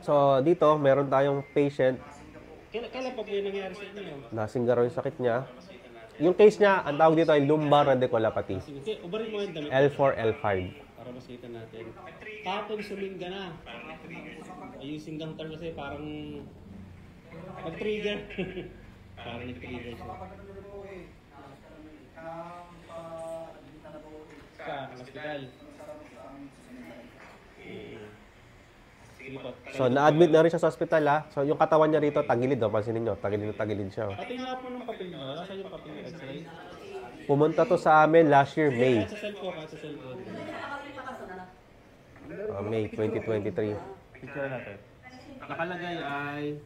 So, dito, meron tayong patient Kailan pa po yung nangyari sa inyo? nasinggaro yung sakit niya. Yung case niya, ang tawag dito ay lumbar radiculopathy. Sige, ubarin mo yung damit. L4, L5. Para makita natin. Tapon sumingga na. Yung singgang term kasi parang nag-trigger. Parang nag-trigger siya. Sa hospital. Sige po. So, na-admit na rin siya sa hospital, ha. So, yung katawan niya rito, tagilid, oh. Pansinin nyo, tagilid na tagilid siya, oh. Pati nga po ng papel niyo. Nasaan yung papel niyo? X-ray? Pumunta to sa amin last year, May. Sa cellphone, sa cellphone. May 2023. Picture natin. Nakalagay ay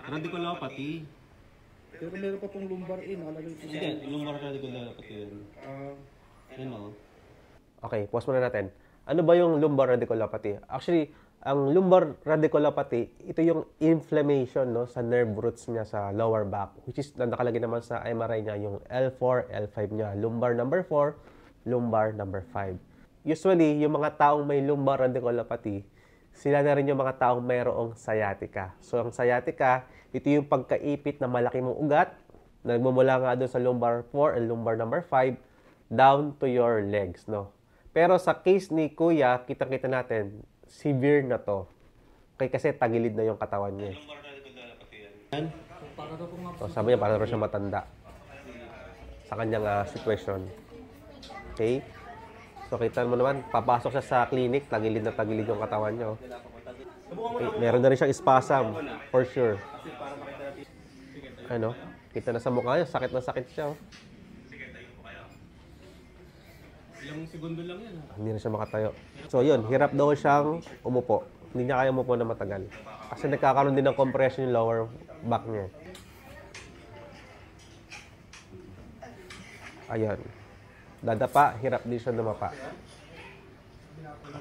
radiculopathy. Pero meron pa pong lumbar in, nakalagay po. Sige, lumbar radiculopathy yun. Ano? Okay, pause muna natin. Ano ba yung lumbar radiculopathy? Actually, ang lumbar radiculopathy, ito yung inflammation, no, sa nerve roots niya sa lower back, which is nakalagay naman sa MRI niya yung L4, L5 niya. Lumbar number 4, lumbar number 5. Usually, yung mga taong may lumbar radiculopathy, sila na rin yung mga taong mayroong sciatica. So, ang sciatica, ito yung pagkaipit na malaki mong ugat, na nagmumula nga doon sa lumbar 4 and lumbar number 5, down to your legs, no? Pero sa case ni Kuya, kitang-kita natin, severe na to. Okay, kasi tagilid na yung katawan niya. So, sabi niya, parang siya matanda sa kanyang situation. Okay? So, kita mo naman, papasok siya sa clinic, tagilid na tagilid yung katawan niya. Okay, meron na rin siyang spasm, for sure. Ano? Kita na sa mukha niya, sakit na sakit siya. Oh. Ilang segundo lang yan. Hindi na siya makatayo. So, yun, hirap daw siyang umupo. Hindi niya kaya umupo na matagal. Kasi nagkakaroon din ng compression yung lower back niya. Ayan. Dadapa, hirap din siya lumapa.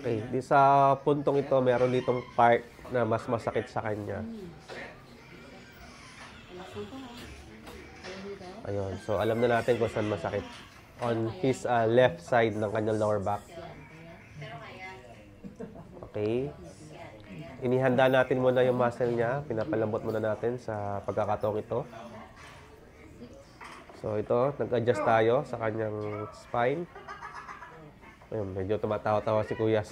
Okay, di sa puntong ito, meron ditong part na mas masakit sa kanya. Ayun, so alam na natin kung saan masakit. On his left side ng kanyang lower back. Okay. Inihanda natin muna yung muscle niya. Pinapalambot muna natin sa pagkakataong ito. So ito, nag-adjust tayo sa kanyang spine. Ayun, medyo tumatawa-tawa si Kuya.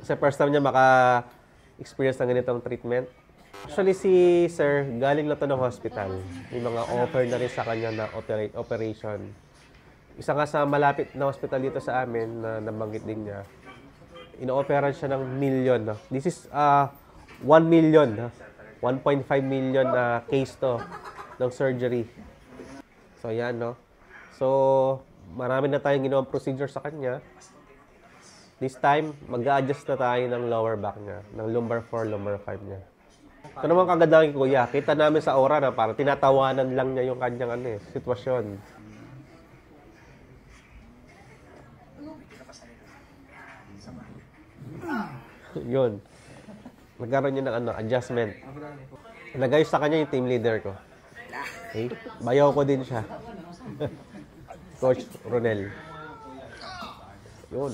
Kasi first time niya maka-experience ng ganitong treatment. Actually, si Sir, galing na to ng hospital. May mga offer na rin sa kanya na operation. Isa nga sa malapit na hospital dito sa amin na nabanggit din niya, ino-operan siya ng million. No? This is 1 million. No? 1.5 million case to ng surgery. So, yan, no? So, marami na tayong ginawang procedure sa kanya. This time, mag-a-adjust na tayo ng lower back niya, ng lumbar 4, lumbar 5 niya. Ito naman kaganda ng Kuya. Kita namin sa aura na parang tinatawanan lang niya yung kanyang sitwasyon. Yun. Nagkaroon niya ng adjustment. Nagayos sa kanya yung team leader ko. Okay? Bayaw ko din siya. Coach Ronel. Yun.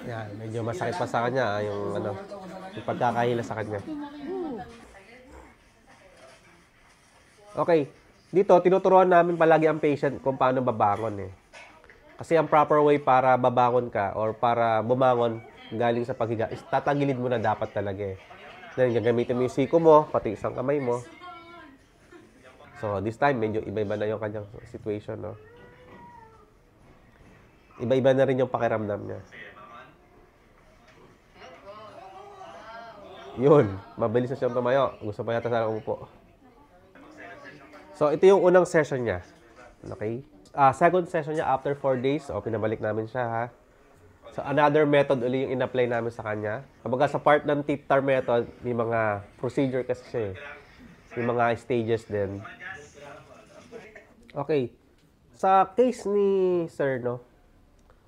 Yan, medyo masakit pa sa kanya yung yung pagkakahila sa kanya. Okay. Dito, tinuturuan namin palagi ang patient kung paano babangon Kasi ang proper way para babangon ka or para bumangon galing sa paghiga is tatagilid mo na dapat talaga Then, gagamitin mo yung siko mo, pati isang kamay mo. So, this time, medyo iba-iba na yung kanyang situation, no? Iba-iba na rin yung pakiramdam niya. Yun, mabilis na siyang tumayo. Gusto pa yata sana umupo. So, ito yung unang session niya. Okay? Second session niya after 4 days. O, pinabalik namin siya, ha? So, another method uli yung in-apply namin sa kanya. Kapag sa part ng TIPTAR method, may mga procedure kasi siya May mga stages din. Okay. Sa case ni Sir, no?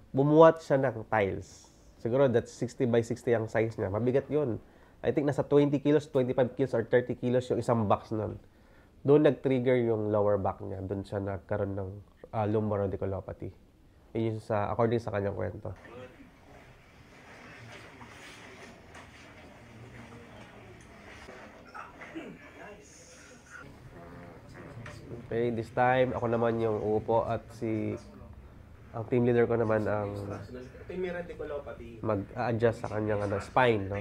Bumuhat siya ng tiles. Siguro that's 60 by 60 ang size niya. Mabigat yun. I think nasa 20 kilos, 25 kilos, or 30 kilos yung isang box nun. Doon nag-trigger yung lower back niya. Doon siya nagkaroon ng lumbar radiculopathy. Yun yung according sa kanyang kwento. Okay, this time, ako naman yung uupo at ang team leader ko naman ang mag-a-adjust sa kanyang spine, no?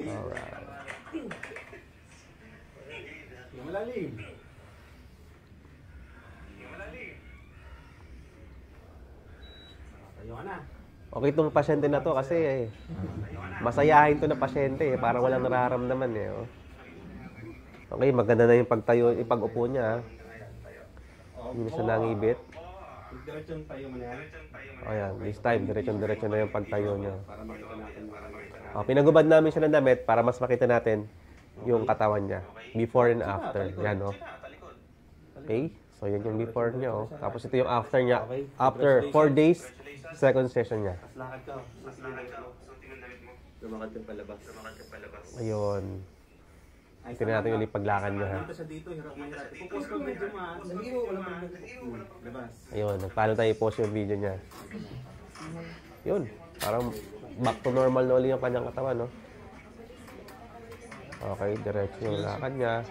Alright. Malalim. Tayo ka na. Okay itong pasyente na to kasi masayahin to na pasyente parang walang nararamdaman oh. Okay, maganda na yung pagtayo, ipag-upo niya. Hindi na siya nangibit. Diretsong tayo mo na yan. Ayan, this time, diretso na yung pagtayo niya. Para makita natin. Pinagubad namin siya ng damit para mas makita natin yung katawan niya. Before and after. Yan, oh. Okay, so yan yung before niya, oh. Tapos ito yung after niya. After 4 days, second session niya. Lakad ka. Lumakad yung palabas. Ayun. Tingnan natin yung paglakan niya, ha. Dito sa dito, hirap na hirap. Ipupos ko medyo maas. Hindi mo, walang labas. Ayun, paano tayo i-post yung video niya. Yun, parang back to normal na ulit yung kanyang katawan, no? Okay, diretso yung lakad niya.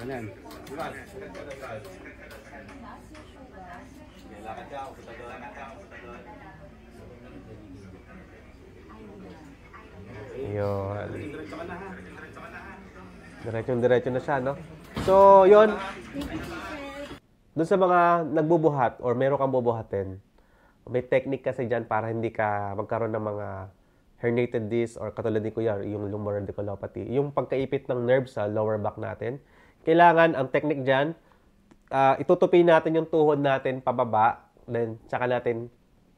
Ganyan. Ayun. Diretso ka na ha. Diretso na siya, no? So, yun. Doon sa mga nagbubuhat or meron kang bubuhatin, may technique kasi dyan para hindi ka magkaroon ng mga herniated disc or katulad ni Kuya, yung lumbar radiculopathy. Yung pagkaipit ng nerve sa lower back natin. Kailangan, ang technique dyan, itutupi natin yung tuhod natin pababa, then tsaka natin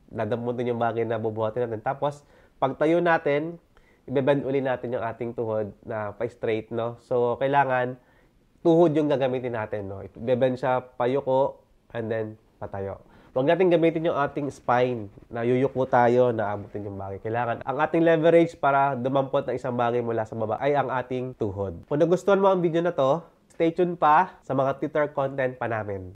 dadamutin yung bagay na bubuhatin natin. Tapos, pagtayo natin, i-bend uli natin yung ating tuhod na pa-straight, no? So, kailangan tuhod yung gagamitin natin, no? I-bend siya payuko and then patayo. Huwag natin gamitin yung ating spine na yuyuko tayo na abutin yung bagay. Kailangan ang ating leverage para dumampot ng isang bagay mula sa baba ay ang ating tuhod. Kung nagustuhan mo ang video na to, stay tuned pa sa mga Twitter content pa namin.